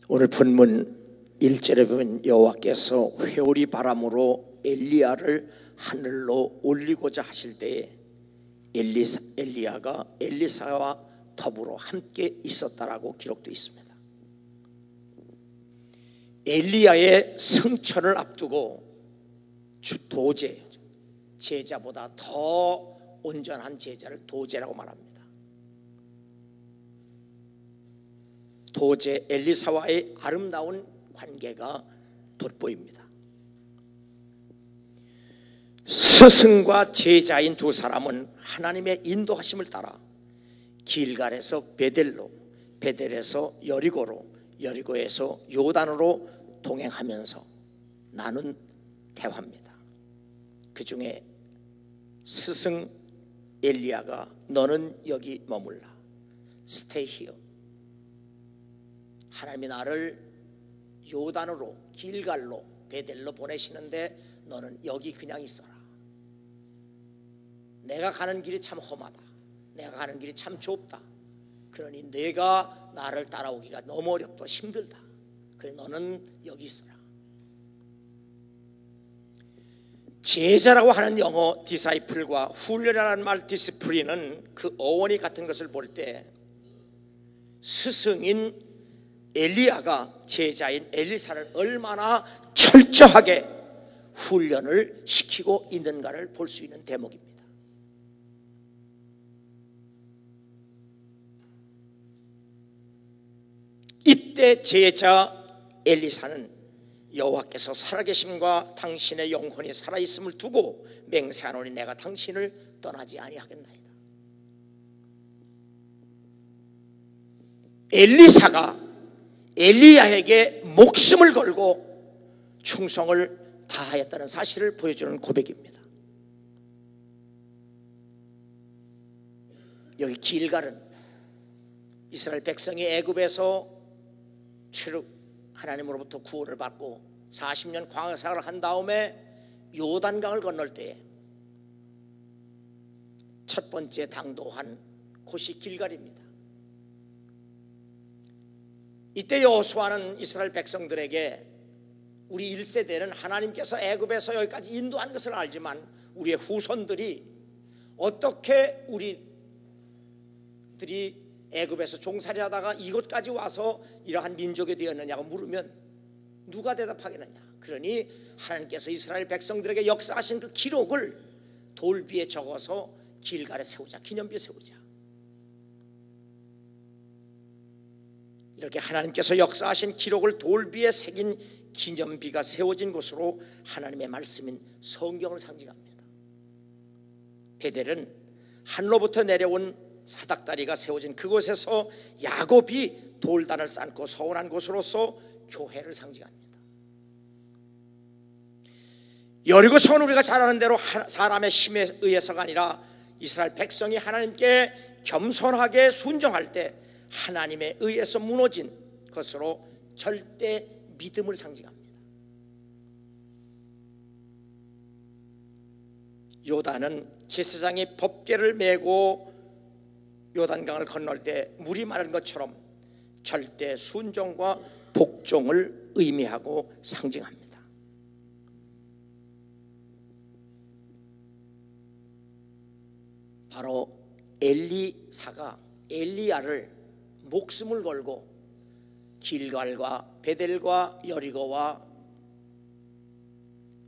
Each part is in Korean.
오늘 본문 1절에 보면 여호와께서 회오리 바람으로 엘리야를 하늘로 올리고자 하실 때에 엘리야가 엘리사와 더불어 함께 있었다라고 기록되어 있습니다. 엘리야의 승천을 앞두고 도제, 제자보다 더 온전한 제자를 도제라고 말합니다. 도제 엘리사와의 아름다운 관계가 돋보입니다. 스승과 제자인 두 사람은 하나님의 인도하심을 따라 길갈에서 베델로, 베델에서 여리고로, 여리고에서 요단으로 동행하면서 나눈 대화입니다. 그 중에 스승 엘리야가 너는 여기 머물라, stay here. 하나님이 나를 요단으로, 길갈로, 베델로 보내시는데 너는 여기 그냥 있어라. 내가 가는 길이 참 험하다. 내가 가는 길이 참 좁다. 그러니 내가 나를 따라오기가 너무 어렵다, 힘들다. 그래 너는 여기 있어라. 제자라고 하는 영어 디사이플과 훈련이라는 말 디스플린은 그 어원이 같은 것을 볼 때 스승인 엘리야가 제자인 엘리사를 얼마나 철저하게 훈련을 시키고 있는가를 볼 수 있는 대목입니다. 이때 제자 엘리사는 여호와께서 살아계심과 당신의 영혼이 살아있음을 두고 맹세하노니 내가 당신을 떠나지 아니하겠나이다. 엘리사가 엘리야에게 목숨을 걸고 충성을 다하였다는 사실을 보여주는 고백입니다. 여기 길갈은 이스라엘 백성이 애굽에서 하나님으로부터 구원을 받고 40년 광야 생활을 한 다음에 요단강을 건널 때에 첫 번째 당도한 곳이 길갈입니다. 이때 여호수아는 이스라엘 백성들에게 우리 1세대는 하나님께서 애굽에서 여기까지 인도한 것을 알지만 우리의 후손들이 어떻게 우리들이 애굽에서 종살이하다가 이곳까지 와서 이러한 민족이 되었느냐고 물으면 누가 대답하겠느냐. 그러니 하나님께서 이스라엘 백성들에게 역사하신 그 기록을 돌비에 적어서 길갈에 세우자, 기념비에 세우자. 이렇게 하나님께서 역사하신 기록을 돌비에 새긴 기념비가 세워진 곳으로 하나님의 말씀인 성경을 상징합니다. 베델은 하늘로부터 내려온 사닥다리가 세워진 그곳에서 야곱이 돌단을 쌓고 서원한 곳으로서 교회를 상징합니다. 여리고성은 우리가 잘 아는 대로 사람의 힘에 의해서가 아니라 이스라엘 백성이 하나님께 겸손하게 순종할 때 하나님에 의해서 무너진 것으로 절대 믿음을 상징합니다. 요단은 제사장이 법궤를 메고 요단강을 건널 때 물이 마른 것처럼 절대 순종과 복종을 의미하고 상징합니다. 바로 엘리사가 엘리야를 목숨을 걸고 길갈과 베델과 여리고와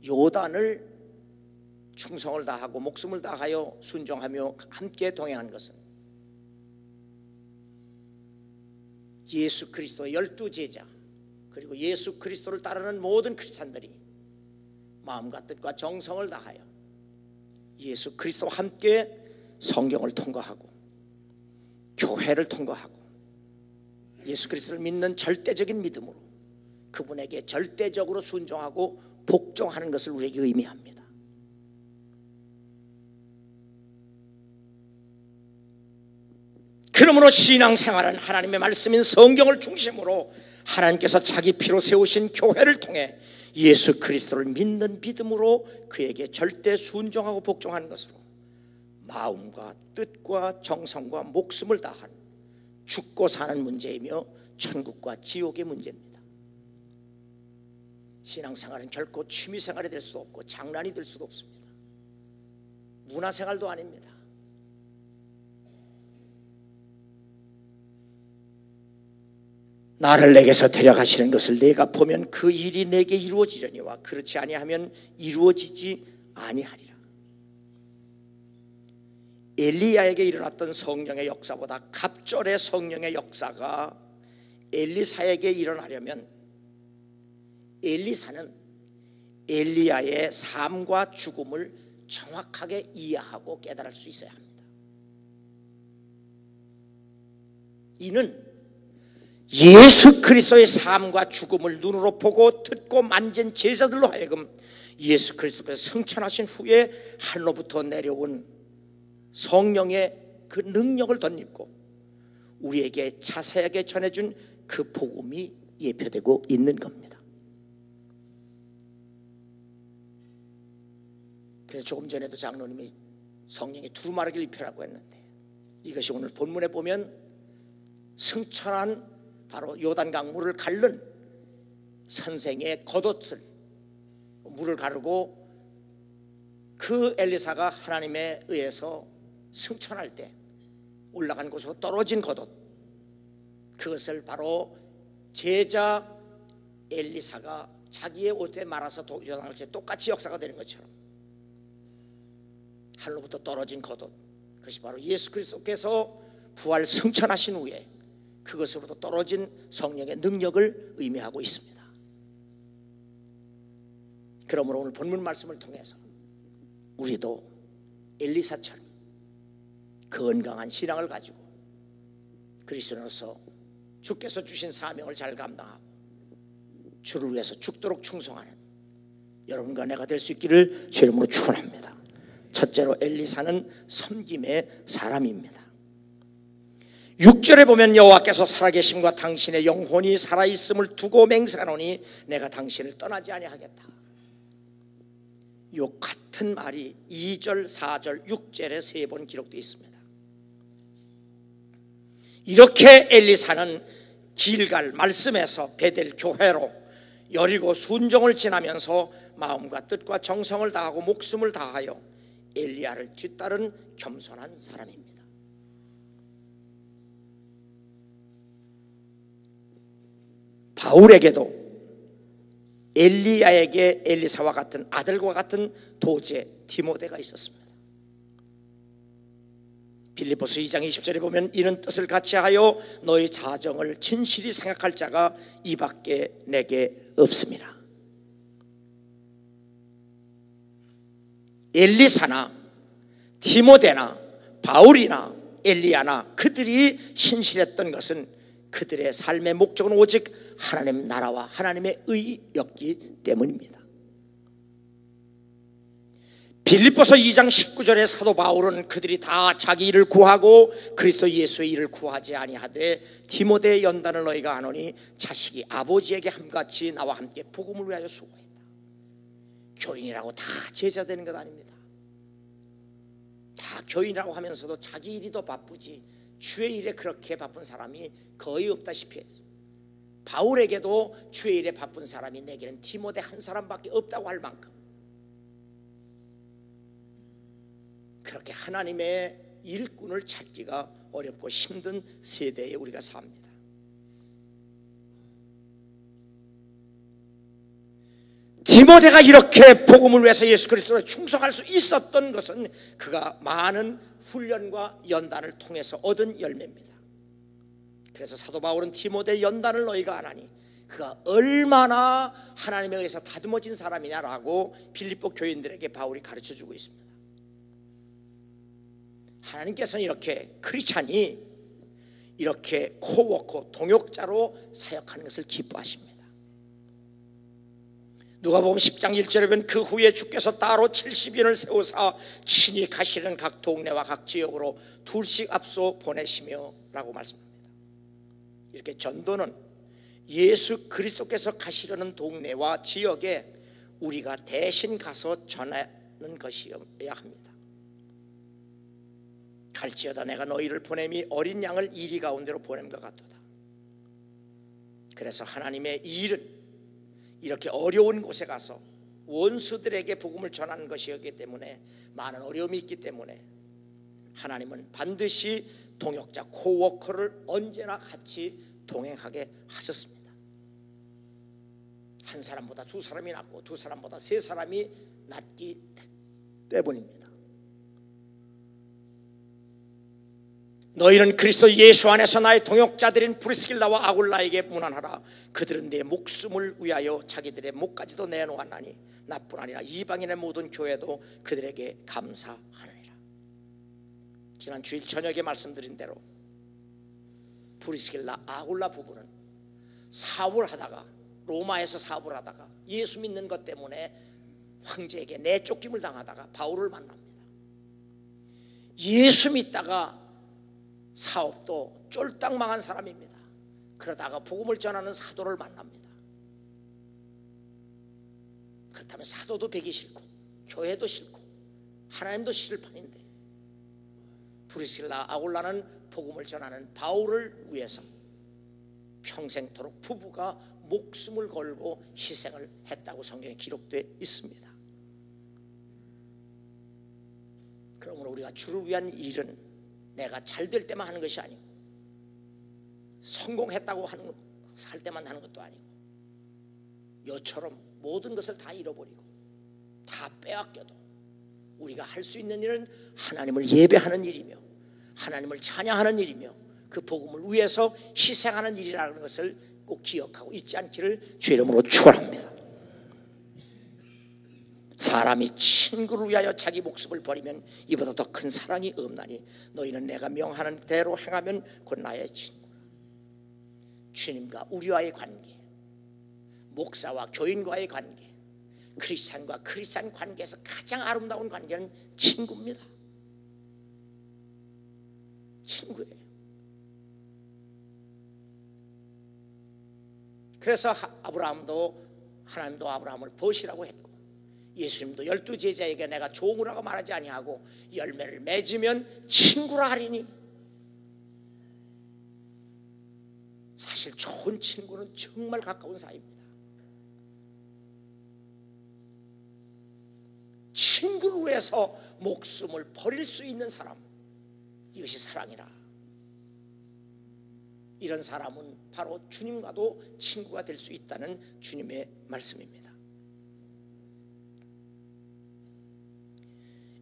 요단을 충성을 다하고 목숨을 다하여 순종하며 함께 동행한 것은 예수 그리스도의 12제자 그리고 예수 그리스도를 따르는 모든 크리스찬들이 마음과 뜻과 정성을 다하여 예수 그리스도와 함께 성경을 통과하고 교회를 통과하고 예수 그리스도를 믿는 절대적인 믿음으로 그분에게 절대적으로 순종하고 복종하는 것을 우리에게 의미합니다. 그러므로 신앙생활은 하나님의 말씀인 성경을 중심으로 하나님께서 자기 피로 세우신 교회를 통해 예수 그리스도를 믿는 믿음으로 그에게 절대 순종하고 복종하는 것으로 마음과 뜻과 정성과 목숨을 다한 죽고 사는 문제이며 천국과 지옥의 문제입니다. 신앙생활은 결코 취미생활이 될 수도 없고 장난이 될 수도 없습니다. 문화생활도 아닙니다. 나를 내게서 데려가시는 것을 내가 보면 그 일이 내게 이루어지려니와 그렇지 아니하면 이루어지지 아니하리라. 엘리야에게 일어났던 성령의 역사보다 갑절의 성령의 역사가 엘리사에게 일어나려면 엘리사는 엘리야의 삶과 죽음을 정확하게 이해하고 깨달을 수 있어야 합니다. 이는 예수 그리스도의 삶과 죽음을 눈으로 보고 듣고 만진 제자들로 하여금 예수 그리스도께서 승천하신 후에 하늘로부터 내려온 성령의 그 능력을 덧입고 우리에게 자세하게 전해준 그 복음이 예표되고 있는 겁니다. 그래서 조금 전에도 장로님이 성령의 두루마리를 입혀라고 했는데 이것이 오늘 본문에 보면 승천한 바로 요단강 물을 가른 선생의 겉옷을 물을 가르고 그 엘리사가 하나님에 의해서 승천할 때 올라간 곳으로 떨어진 겉옷, 그것을 바로 제자 엘리사가 자기의 옷에 말아서 요단강을 제 똑같이 역사가 되는 것처럼 하늘로부터 떨어진 겉옷, 그것이 바로 예수 그리스도께서 부활 승천하신 후에 그것으로부터 떨어진 성령의 능력을 의미하고 있습니다. 그러므로 오늘 본문 말씀을 통해서 우리도 엘리사처럼 건강한 신앙을 가지고 그리스도로서 주께서 주신 사명을 잘 감당하고 주를 위해서 죽도록 충성하는 여러분과 내가 될 수 있기를 주의 이름으로 축원합니다. 첫째로 엘리사는 섬김의 사람입니다. 6절에 보면 여호와께서 살아계심과 당신의 영혼이 살아있음을 두고 맹세하노니 내가 당신을 떠나지 아니하겠다. 이 같은 말이 2절, 4절, 6절에 3번 기록되어 있습니다. 이렇게 엘리사는 길갈 말씀에서 베델 교회로 여리고 순종을 지나면서 마음과 뜻과 정성을 다하고 목숨을 다하여 엘리야를 뒤따른 겸손한 사람입니다. 바울에게도 엘리야에게 엘리사와 같은 아들과 같은 도제 디모데가 있었습니다. 빌립보서 2장 20절에 보면 이런 뜻을 같이 하여 너희 자정을 진실히 생각할 자가 이밖에 내게 없습니다. 엘리사나 디모데나 바울이나 엘리야나 그들이 신실했던 것은 그들의 삶의 목적은 오직 하나님 나라와 하나님의 의였기 때문입니다. 빌립보서 2장 19절에 사도 바울은 그들이 다 자기 일을 구하고 그리스도 예수의 일을 구하지 아니하되 디모데의 연단을 너희가 아노니 자식이 아버지에게 함같이 나와 함께 복음을 위하여 수고했다. 교인이라고 다 제자 되는 것 아닙니다. 다 교인이라고 하면서도 자기 일이 더 바쁘지 주의 일에 그렇게 바쁜 사람이 거의 없다시피 했어요. 바울에게도 주의 일에 바쁜 사람이 내게는 디모데 한 사람밖에 없다고 할 만큼 그렇게 하나님의 일꾼을 찾기가 어렵고 힘든 세대에 우리가 삽니다. 디모데가 이렇게 복음을 위해서 예수 그리스도에 충성할 수 있었던 것은 그가 많은 훈련과 연단을 통해서 얻은 열매입니다. 그래서 사도 바울은 디모데의 연단을 너희가 아나니 그가 얼마나 하나님에 의해서 다듬어진 사람이냐라고 빌립보 교인들에게 바울이 가르쳐주고 있습니다. 하나님께서는 이렇게 크리스찬이 이렇게 코워커 동역자로 사역하는 것을 기뻐하십니다. 누가복음 10장 1절에 보면 그 후에 주께서 따로 70인을 세우사 친히 가시는 각 동네와 각 지역으로 둘씩 앞서 보내시며 라고 말씀합니다. 이렇게 전도는 예수 그리스도께서 가시려는 동네와 지역에 우리가 대신 가서 전하는 것이어야 합니다. 갈지어다 내가 너희를 보냄이 어린 양을 이리 가운데로 보냄 것 같도다. 그래서 하나님의 이 일은 이렇게 어려운 곳에 가서 원수들에게 복음을 전하는 것이었기 때문에 많은 어려움이 있기 때문에 하나님은 반드시 동역자 코워커를 언제나 같이 동행하게 하셨습니다. 한 사람보다 두 사람이 낫고 두 사람보다 세 사람이 낫기 때문입니다. 너희는 그리스도 예수 안에서 나의 동역자들인 브리스길라와 아굴라에게 문안하라. 그들은 내 목숨을 위하여 자기들의 목까지도 내놓았나니 나뿐 아니라 이방인의 모든 교회도 그들에게 감사하느니라. 지난 주일 저녁에 말씀드린 대로 브리스길라 아굴라 부부는 사업을 하다가 로마에서 사업을 하다가 예수 믿는 것 때문에 황제에게 내쫓김을 당하다가 바울을 만납니다. 예수 믿다가 사업도 쫄딱 망한 사람입니다. 그러다가 복음을 전하는 사도를 만납니다. 그렇다면 사도도 배기 싫고 교회도 싫고 하나님도 싫을 판인데 브리스길라 아굴라는 복음을 전하는 바울을 위해서 평생토록 부부가 목숨을 걸고 희생을 했다고 성경에 기록되어 있습니다. 그러므로 우리가 주를 위한 일은 내가 잘 될 때만 하는 것이 아니고 성공했다고 할 때만 하는 것도 아니고 요처럼 모든 것을 다 잃어버리고 다 빼앗겨도 우리가 할 수 있는 일은 하나님을 예배하는 일이며 하나님을 찬양하는 일이며 그 복음을 위해서 희생하는 일이라는 것을 꼭 기억하고 잊지 않기를 주의 이름으로 축원합니다. 사람이 친구를 위하여 자기 목숨을 버리면 이보다 더 큰 사랑이 없나니 너희는 내가 명하는 대로 행하면 곧 나의 친구라. 주님과 우리와의 관계, 목사와 교인과의 관계, 크리스찬과 크리스찬 관계에서 가장 아름다운 관계는 친구입니다. 친구예요. 그래서 하나님도 아브라함을 보시라고 했고 예수님도 12제자에게 내가 종으라고 말하지 아니하고 열매를 맺으면 친구라 하리니. 사실 좋은 친구는 정말 가까운 사이입니다. 친구를 위해서 목숨을 버릴 수 있는 사람, 이것이 사랑이라. 이런 사람은 바로 주님과도 친구가 될 수 있다는 주님의 말씀입니다.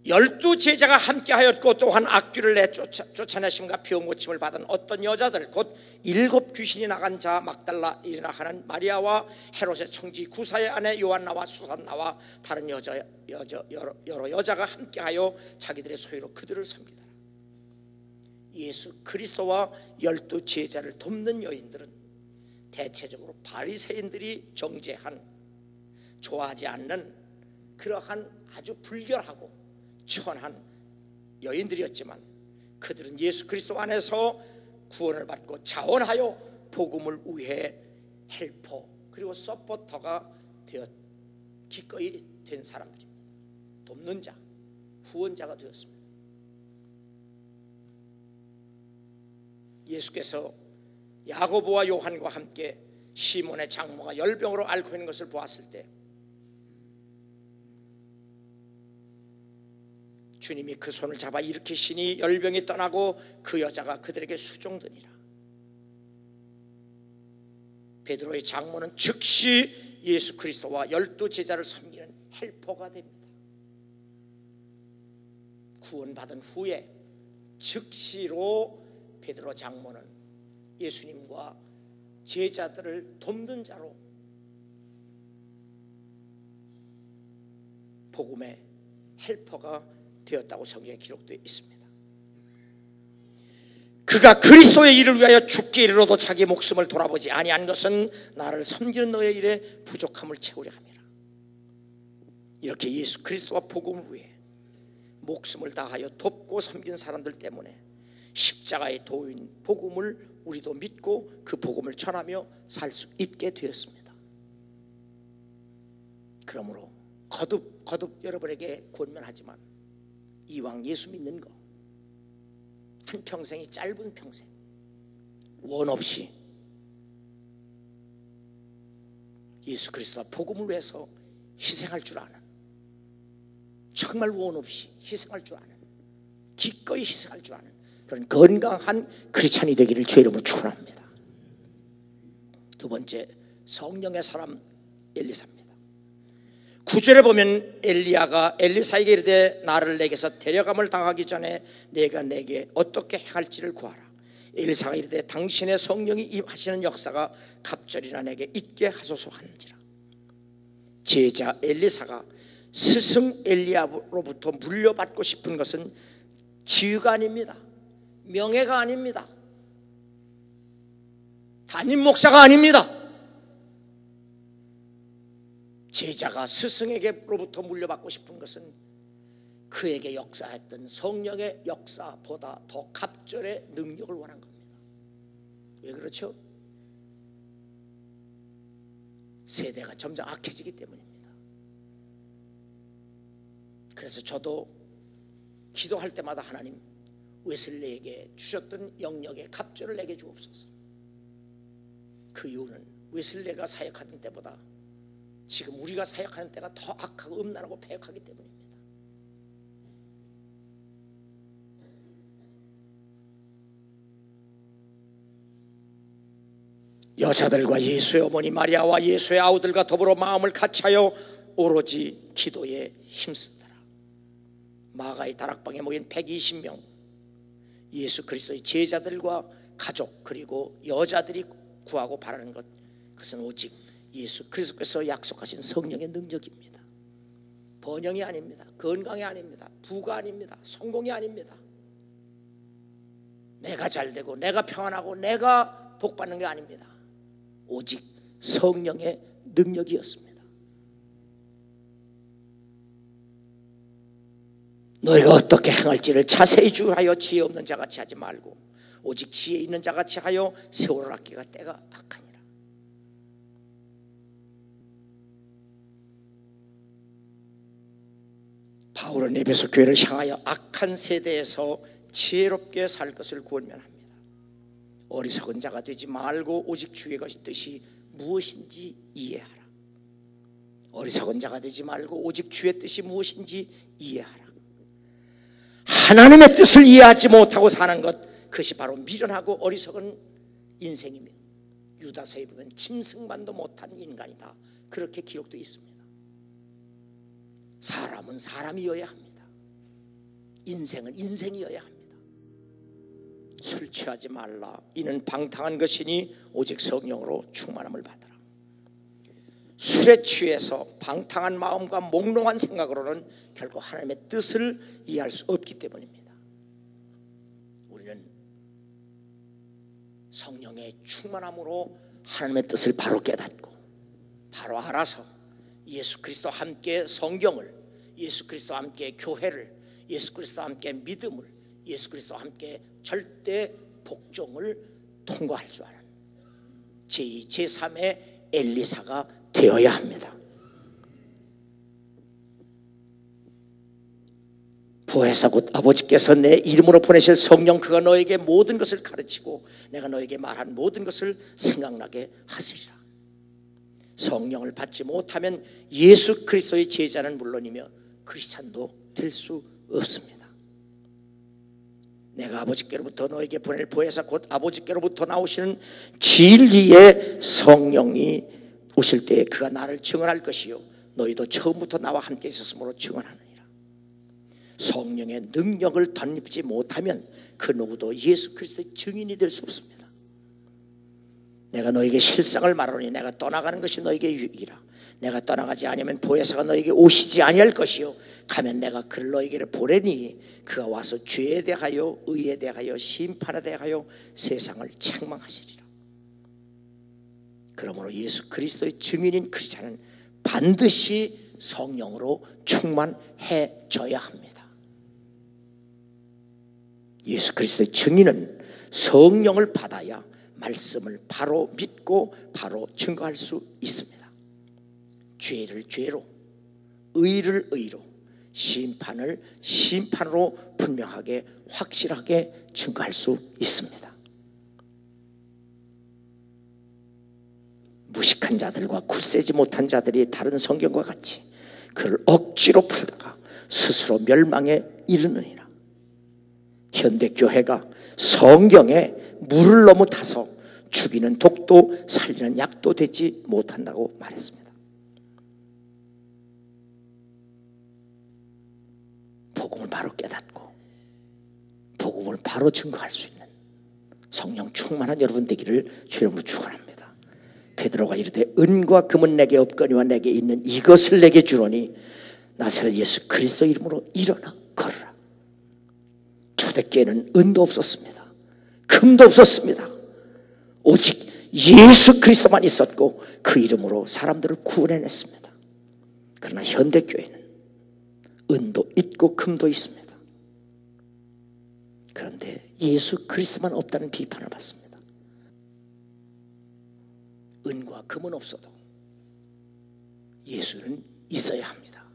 12제자가 함께하였고 또한 악귀를 쫓아내심과 병 고침을 받은 어떤 여자들 곧 7 귀신이 나간 자 막달라이라 하는 마리아와 헤롯의 청지 구사의 아내 요한나와 수산나와 다른 여러 여자가 함께하여 자기들의 소유로 그들을 섬기더라. 예수 그리스도와 12제자를 돕는 여인들은 대체적으로 바리새인들이 정죄한, 좋아하지 않는 그러한 아주 불결하고 천한 여인들이었지만 그들은 예수 그리스도 안에서 구원을 받고 자원하여 복음을 위해 헬퍼 그리고 서포터가 되어 기꺼이 된 사람들입니다. 돕는 자, 후원자가 되었습니다. 예수께서 야고보와 요한과 함께 시몬의 장모가 열병으로 앓고 있는 것을 보았을 때 주님이 그 손을 잡아 일으키시니 열병이 떠나고 그 여자가 그들에게 수종되니라. 베드로의 장모는 즉시 예수 그리스도와 12제자를 섬기는 헬퍼가 됩니다. 구원받은 후에 즉시로 베드로 장모는 예수님과 제자들을 돕는 자로 복음의 헬퍼가 되었다고 성경에 기록되어 있습니다. 그가 그리스도의 일을 위하여 죽기 이르러도 자기 목숨을 돌아보지 아니한 것은 나를 섬기는 너의 일에 부족함을 채우려 함이라. 이렇게 예수 그리스도와 복음을 위해 목숨을 다하여 돕고 섬긴 사람들 때문에 십자가의 도인 복음을 우리도 믿고 그 복음을 전하며 살 수 있게 되었습니다. 그러므로 거듭 여러분에게 권면하지만 이왕 예수 믿는 거 한평생이 짧은 평생 원 없이 예수 그리스도와 복음을 위해서 희생할 줄 아는, 정말 원 없이 희생할 줄 아는, 기꺼이 희생할 줄 아는 그런 건강한 크리스찬이 되기를 주의 이름으로 축원합니다. 두 번째, 성령의 사람 엘리사입니다. 9절에 보면 엘리야가 엘리사에게 이르되 나를 내게서 데려감을 당하기 전에 내가 내게 어떻게 행할지를 구하라. 엘리사가 이르되 당신의 성령이 임하시는 역사가 갑절이나 내게 있게 하소서 하는지라. 제자 엘리사가 스승 엘리야로부터 물려받고 싶은 것은 지위가 아닙니다. 명예가 아닙니다. 담임 목사가 아닙니다. 제자가 스승에게로부터 물려받고 싶은 것은 그에게 역사했던 성령의 역사보다 더 갑절의 능력을 원한 겁니다. 왜 그렇죠? 세대가 점점 악해지기 때문입니다. 그래서 저도 기도할 때마다 하나님, 웨슬리에게 주셨던 영역의 갑절을 내게 주옵소서. 그 이유는 웨슬리가 사역하던 때보다 지금 우리가 사역하는 때가 더 악하고 음란하고 패역하기 때문입니다. 여자들과 예수의 어머니 마리아와 예수의 아우들과 더불어 마음을 같이하여 오로지 기도에 힘쓰더라. 마가의 다락방에 모인 120명 예수 그리스도의 제자들과 가족 그리고 여자들이 구하고 바라는 것, 그것은 오직 예수 그리스도께서 약속하신 성령의 능력입니다. 번영이 아닙니다. 건강이 아닙니다. 부가 아닙니다. 성공이 아닙니다. 내가 잘되고 내가 평안하고 내가 복받는 게 아닙니다. 오직 성령의 능력이었습니다. 너희가 어떻게 행할지를 자세히 주하여 지혜 없는 자같이 하지 말고 오직 지혜 있는 자같이 하여 세월을 아끼가 때가 악하니라. 바울은 에베소 교회를 향하여 악한 세대에서 지혜롭게 살 것을 권면합니다. 어리석은 자가 되지 말고 오직 주의 것이 뜻이 무엇인지 이해하라. 어리석은 자가 되지 말고 오직 주의 뜻이 무엇인지 이해하라. 하나님의 뜻을 이해하지 못하고 사는 것, 그것이 바로 미련하고 어리석은 인생이며 유다서에 보면 짐승만도 못한 인간이다, 그렇게 기록되어 있습니다. 사람은 사람이어야 합니다. 인생은 인생이어야 합니다. 술 취하지 말라. 이는 방탕한 것이니 오직 성령으로 충만함을 받으라. 술에 취해서 방탕한 마음과 몽롱한 생각으로는 결국 하나님의 뜻을 이해할 수 없기 때문입니다. 우리는 성령의 충만함으로 하나님의 뜻을 바로 깨닫고 바로 알아서 예수 그리스도와 함께 성경을, 예수 그리스도와 함께 교회를, 예수 그리스도와 함께 믿음을, 예수 그리스도와 함께 절대 복종을 통과할 줄 아는 제2, 제3의 엘리사가 되어야 합니다. 부활하사 곧 아버지께서 내 이름으로 보내실 성령, 그가 너에게 모든 것을 가르치고 내가 너에게 말한 모든 것을 생각나게 하시리라. 성령을 받지 못하면 예수 그리스도의 제자는 물론이며 크리스찬도 될 수 없습니다. 내가 아버지께로부터 너에게 보낼 보혜사 곧 아버지께로부터 나오시는 진리의 성령이 오실 때에 그가 나를 증언할 것이요 너희도 처음부터 나와 함께 있었으므로 증언하느니라. 성령의 능력을 덧입지 못하면 그 누구도 예수 그리스도의 증인이 될 수 없습니다. 내가 너에게 실상을 말하노니 내가 떠나가는 것이 너에게 유익이라. 내가 떠나가지 아니하면 보혜사가 너에게 오시지 아니할 것이요 가면 내가 그를 너에게를 보내니 그가 와서 죄에 대하여 의에 대하여 심판에 대하여 세상을 책망하시리라. 그러므로 예수 그리스도의 증인인 크리스찬은 반드시 성령으로 충만해져야 합니다. 예수 그리스도의 증인은 성령을 받아야 말씀을 바로 믿고 바로 증거할 수 있습니다. 죄를 죄로, 의를 의로, 심판을 심판으로 분명하게 확실하게 증거할 수 있습니다. 무식한 자들과 굳세지 못한 자들이 다른 성경과 같이 그를 억지로 풀다가 스스로 멸망에 이르느니라. 현대교회가 성경에 물을 너무 타서 죽이는 독도 살리는 약도 되지 못한다고 말했습니다. 복음을 바로 깨닫고 복음을 바로 증거할 수 있는 성령 충만한 여러분 되기를 주님으로 축원합니다. 베드로가 이르되 은과 금은 내게 없거니와 내게 있는 이것을 내게 주노니 나사렛 예수 그리스도 이름으로 일어나 걸으라. 초대교회는 은도 없었습니다. 금도 없었습니다. 오직 예수 그리스도만 있었고 그 이름으로 사람들을 구원해냈습니다. 그러나 현대교회는 은도 있고 금도 있습니다. 그런데 예수 그리스도만 없다는 비판을 받습니다. 은과 금은 없어도 예수는 있어야 합니다.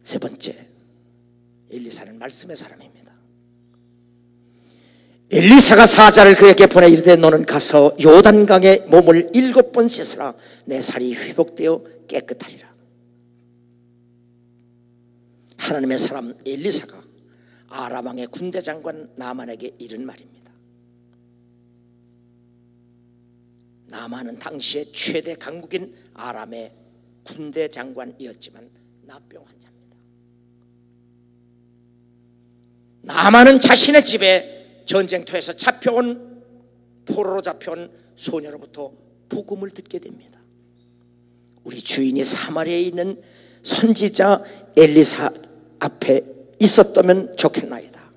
세 번째, 엘리사는 말씀의 사람입니다. 엘리사가 사자를 그에게 보내 이르되 너는 가서 요단강에 몸을 7번 씻으라. 내 살이 회복되어 깨끗하리라. 하나님의 사람 엘리사가 아람 왕의 군대 장관 나만에게 이른 말입니다. 나만은 당시의 최대 강국인 아람의 군대 장관이었지만 나병 환자입니다. 나만은 자신의 집에 전쟁터에서 잡혀온 포로로 잡혀온 소녀로부터 복음을 듣게 됩니다. 우리 주인이 사마리아에 있는 선지자 엘리사 앞에 있었다면 좋겠나이다.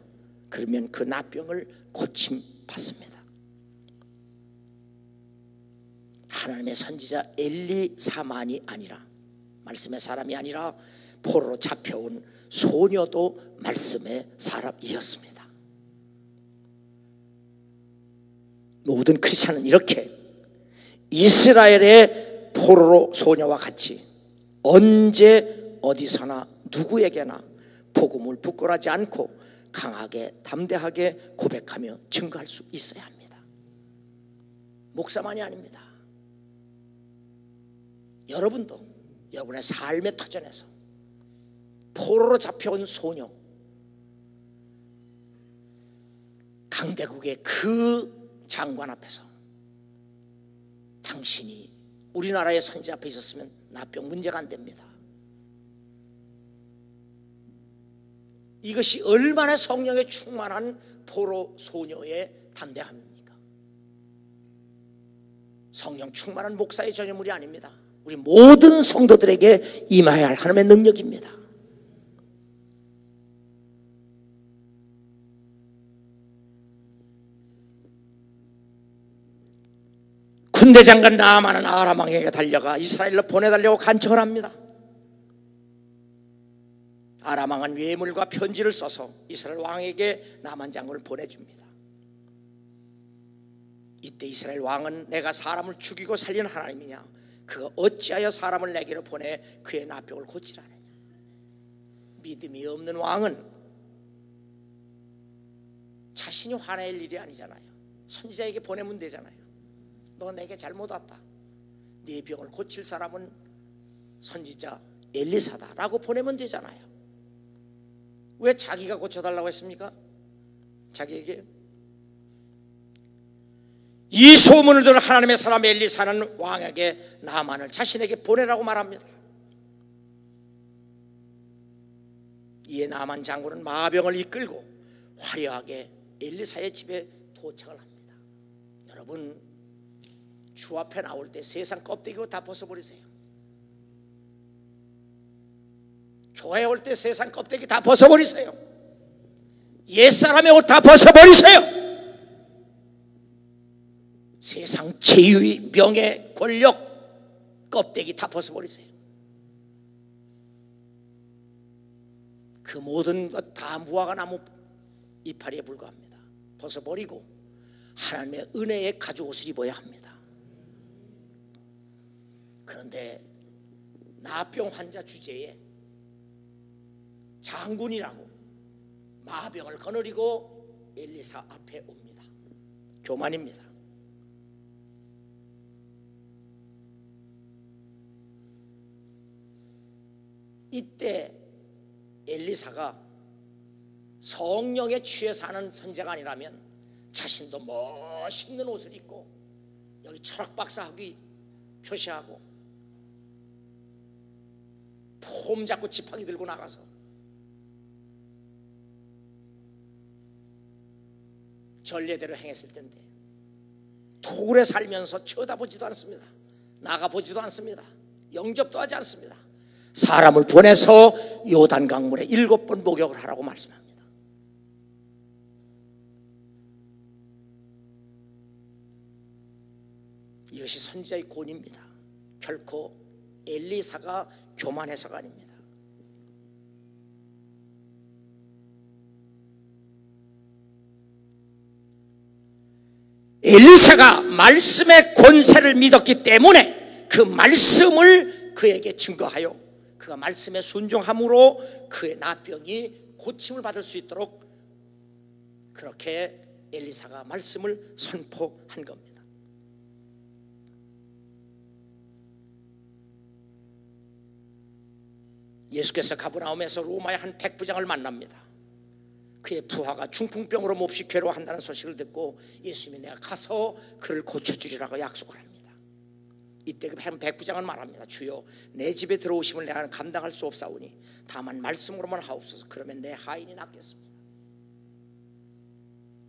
그러면 그 나병을 고침받습니다. 하나님의 선지자 엘리사만이 아니라, 말씀의 사람이 아니라 포로로 잡혀온 소녀도 말씀의 사람이었습니다. 모든 크리스찬은 이렇게 이스라엘의 포로로 소녀와 같이 언제 어디서나 누구에게나 복음을 부끄러워하지 않고 강하게 담대하게 고백하며 증거할 수 있어야 합니다. 목사만이 아닙니다. 여러분도 여러분의 삶의 터전에서 포로로 잡혀온 소녀, 강대국의 그 장관 앞에서 당신이 우리나라의 선지 앞에 있었으면 나병 문제가 안 됩니다. 이것이 얼마나 성령에 충만한 포로 소녀의 담대함입니까? 성령 충만한 목사의 전유물이 아닙니다. 우리 모든 성도들에게 임해야 할 하나님의 능력입니다. 군대 장관 나아만은 아람 왕에게 달려가 이스라엘로 보내달라고 간청을 합니다. 아람 왕은 외물과 편지를 써서 이스라엘 왕에게 나만 장군을 보내줍니다. 이때 이스라엘 왕은 내가 사람을 죽이고 살리는 하나님이냐, 그가 어찌하여 사람을 내게로 보내 그의 나병을 고치라느냐. 믿음이 없는 왕은 자신이 화낼 일이 아니잖아요. 선지자에게 보내면 되잖아요. 너 내게 잘못 왔다. 네 병을 고칠 사람은 선지자 엘리사다라고 보내면 되잖아요. 왜 자기가 고쳐달라고 했습니까? 자기에게. 이 소문을 들은 하나님의 사람 엘리사는 왕에게 나만을 자신에게 보내라고 말합니다. 이에 나만 장군은 마병을 이끌고 화려하게 엘리사의 집에 도착을 합니다. 여러분, 주 앞에 나올 때 세상 껍데기 옷 다 벗어버리세요. 교회 올 때 세상 껍데기 다 벗어버리세요. 옛사람의 옷 다 벗어버리세요. 세상 지위, 명예, 권력 껍데기 다 벗어버리세요. 그 모든 것 다 무화과 나무 이파리에 불과합니다. 벗어버리고 하나님의 은혜의 가죽옷을 입어야 합니다. 그런데 나병 환자 주제에 장군이라고 마병을 거느리고 엘리사 앞에 옵니다. 교만입니다. 이때 엘리사가 성령에 취해 사는 선지자가 아니라면 자신도 멋있는 옷을 입고 여기 철학박사학위 표시하고 폼 잡고 지팡이 들고 나가서 전례대로 행했을 텐데 도굴에 살면서 쳐다보지도 않습니다. 나가보지도 않습니다. 영접도 하지 않습니다. 사람을 보내서 요단강물에 7번 목욕을 하라고 말씀합니다. 이것이 선지자의 권위입니다. 결코 엘리사가 교만해서가 아닙니다. 엘리사가 말씀의 권세를 믿었기 때문에 그 말씀을 그에게 증거하여 그가 말씀에 순종함으로 그의 나병이 고침을 받을 수 있도록 그렇게 엘리사가 말씀을 선포한 겁니다. 예수께서 가버나움에서 로마의 한 백부장을 만납니다. 그의 부하가 중풍병으로 몹시 괴로워한다는 소식을 듣고 예수님이 내가 가서 그를 고쳐주리라고 약속을 합니다. 이때 그 백부장은 말합니다. 주여, 내 집에 들어오심을 내가 감당할 수 없사오니 다만 말씀으로만 하옵소서. 그러면 내 하인이 낫겠습니다.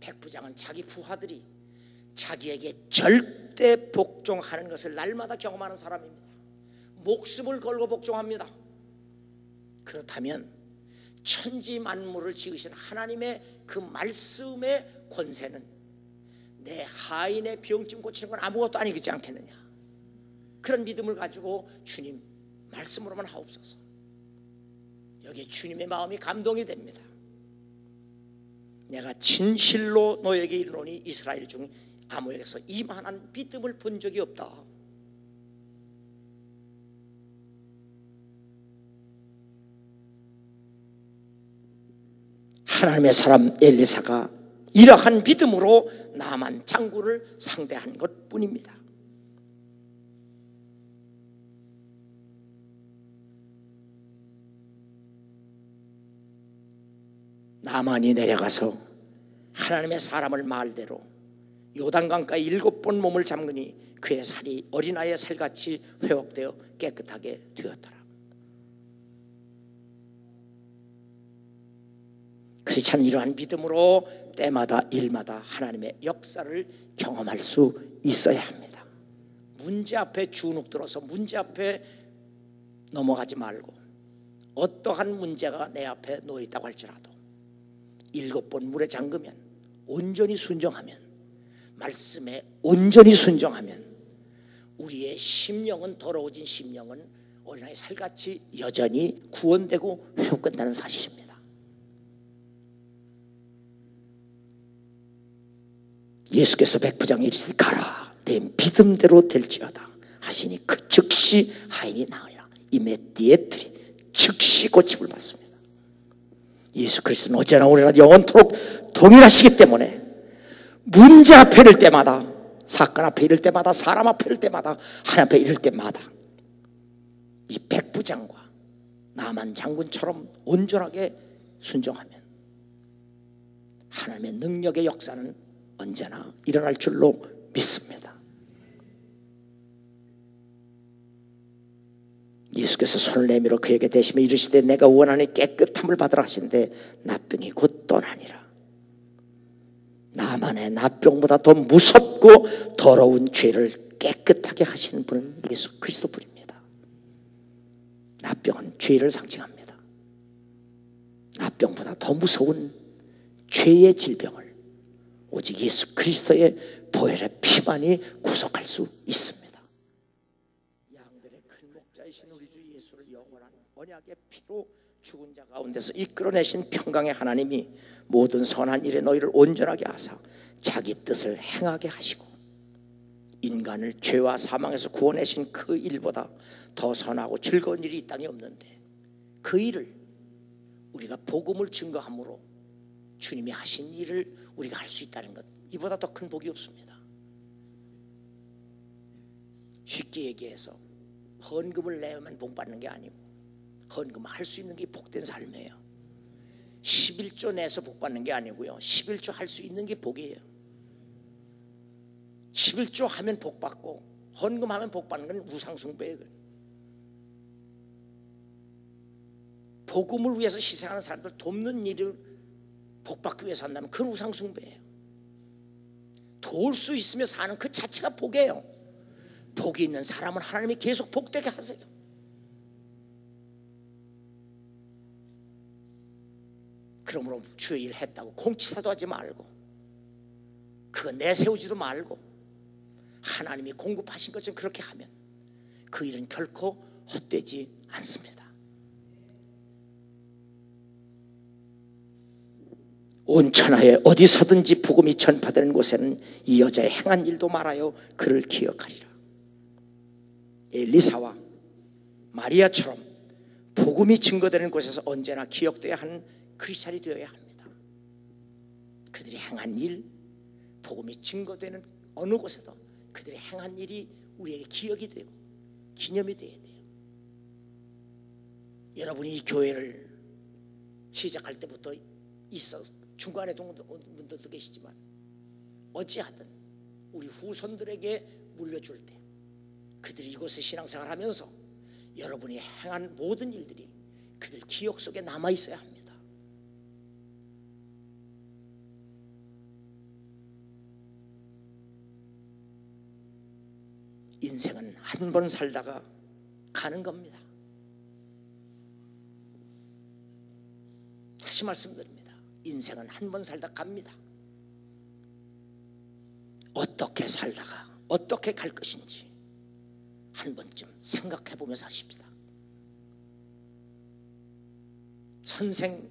백부장은 자기 부하들이 자기에게 절대 복종하는 것을 날마다 경험하는 사람입니다. 목숨을 걸고 복종합니다. 그렇다면 천지 만물을 지으신 하나님의 그 말씀의 권세는 내 하인의 병쯤 고치는 건 아무것도 아니지 않겠느냐. 그런 믿음을 가지고 주님 말씀으로만 하옵소서. 여기에 주님의 마음이 감동이 됩니다. 내가 진실로 너에게 이르노니 이스라엘 중 아무에게서 이만한 믿음을 본 적이 없다. 하나님의 사람 엘리사가 이러한 믿음으로 나만 장군을 상대한 것뿐입니다. 나만이 내려가서 하나님의 사람을 말대로 요단강가에 7번 몸을 잠그니 그의 살이 어린아이의 살같이 회복되어 깨끗하게 되었더라. 크리스찬은 이러한 믿음으로 때마다 일마다 하나님의 역사를 경험할 수 있어야 합니다. 문제 앞에 주눅 들어서 문제 앞에 넘어가지 말고 어떠한 문제가 내 앞에 놓여있다고 할지라도 7번 물에 잠그면 온전히 순종하면 말씀에 온전히 순종하면 우리의 심령은 더러워진 심령은 어린아이 살같이 여전히 구원되고 회복된다는 사실입니다. 예수께서 백부장에게 이르시되 가라 내 믿음대로 될지어다 하시니 그 즉시 하인이 나으니라. 이메디에트리 즉시 고침을 받습니다. 예수 그리스도는 어제나 오늘나 영원토록 동일하시기 때문에 문제 앞에 이를 때마다 사건 앞에 이를 때마다 사람 앞에 이를 때마다 하나님 앞에 이를 때마다 이 백부장과 나만 장군처럼 온전하게 순종하면 하나님의 능력의 역사는 언제나 일어날 줄로 믿습니다. 예수께서 손을 내밀어 그에게 대시며 이르시되 내가 원하는 깨끗함을 받으라 하신데 나병이 곧 떠나니라. 나만의 나병보다 더 무섭고 더러운 죄를 깨끗하게 하시는 분은 예수 그리스도뿐입니다. 나병은 죄를 상징합니다. 나병보다 더 무서운 죄의 질병을 오직 예수 그리스도의 보혈의 피만이 구속할 수 있습니다. 양들의 큰 목자이신 우리 주 예수를 영원한 언약의 피로 죽은 자 가운데서 이끌어내신 평강의 하나님이 모든 선한 일에 너희를 온전하게 하사 자기 뜻을 행하게 하시고 인간을 죄와 사망에서 구원하신 그 일보다 더 선하고 즐거운 일이 이 땅에 없는데 그 일을 우리가 복음을 증거함으로 주님이 하신 일을 우리가 할 수 있다는 것, 이보다 더 큰 복이 없습니다. 쉽게 얘기해서 헌금을 내면 복 받는 게 아니고 헌금할 수 있는 게 복된 삶이에요. 11조 내서 복 받는 게 아니고요, 11조 할 수 있는 게 복이에요. 11조 하면 복 받고 헌금하면 복 받는 건 우상숭배예요. 복음을 위해서 희생하는 사람들 돕는 일을 복 받기 위해서 한다면 그건 우상숭배예요. 도울 수 있으며 사는 그 자체가 복이에요. 복이 있는 사람은 하나님이 계속 복되게 하세요. 그러므로 주의 일 했다고 공치사도 하지 말고, 그거 내세우지도 말고, 하나님이 공급하신 것처럼 그렇게 하면 그 일은 결코 헛되지 않습니다. 온 천하에 어디서든지 복음이 전파되는 곳에는 이 여자의 행한 일도 말하여 그를 기억하리라. 엘리사와 마리아처럼 복음이 증거되는 곳에서 언제나 기억되어야 하는 크리스찬이 되어야 합니다. 그들이 행한 일, 복음이 증거되는 어느 곳에도 그들의 행한 일이 우리에게 기억이 되고 기념이 되어야 돼요. 여러분이 이 교회를 시작할 때부터 있어 중간에 온 분들도 계시지만 어찌하든 우리 후손들에게 물려줄 때 그들이 이곳에 신앙생활을 하면서 여러분이 행한 모든 일들이 그들 기억 속에 남아 있어야 합니다. 인생은 한 번 살다가 가는 겁니다. 다시 말씀드립니다. 인생은 한 번 살다 갑니다. 어떻게 살다가 어떻게 갈 것인지 한 번쯤 생각해 보면서 하십시다. 선생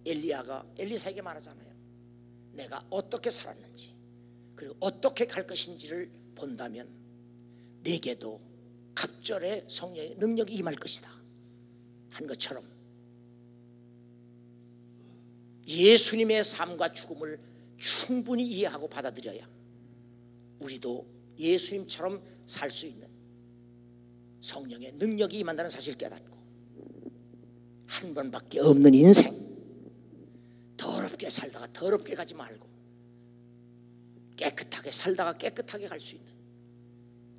엘리사에게 말하잖아요. 내가 어떻게 살았는지 그리고 어떻게 갈 것인지를 본다면 내게도 갑절의 성령의 능력이 임할 것이다 한 것처럼 예수님의 삶과 죽음을 충분히 이해하고 받아들여야 우리도 예수님처럼 살 수 있는 성령의 능력이 임한다는 사실을 깨닫고 한 번밖에 없는 인생 더럽게 살다가 더럽게 가지 말고 깨끗하게 살다가 깨끗하게 갈 수 있는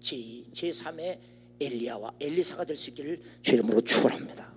제2, 제3의 엘리야와 엘리사가 될 수 있기를 주의 이름으로 축원합니다.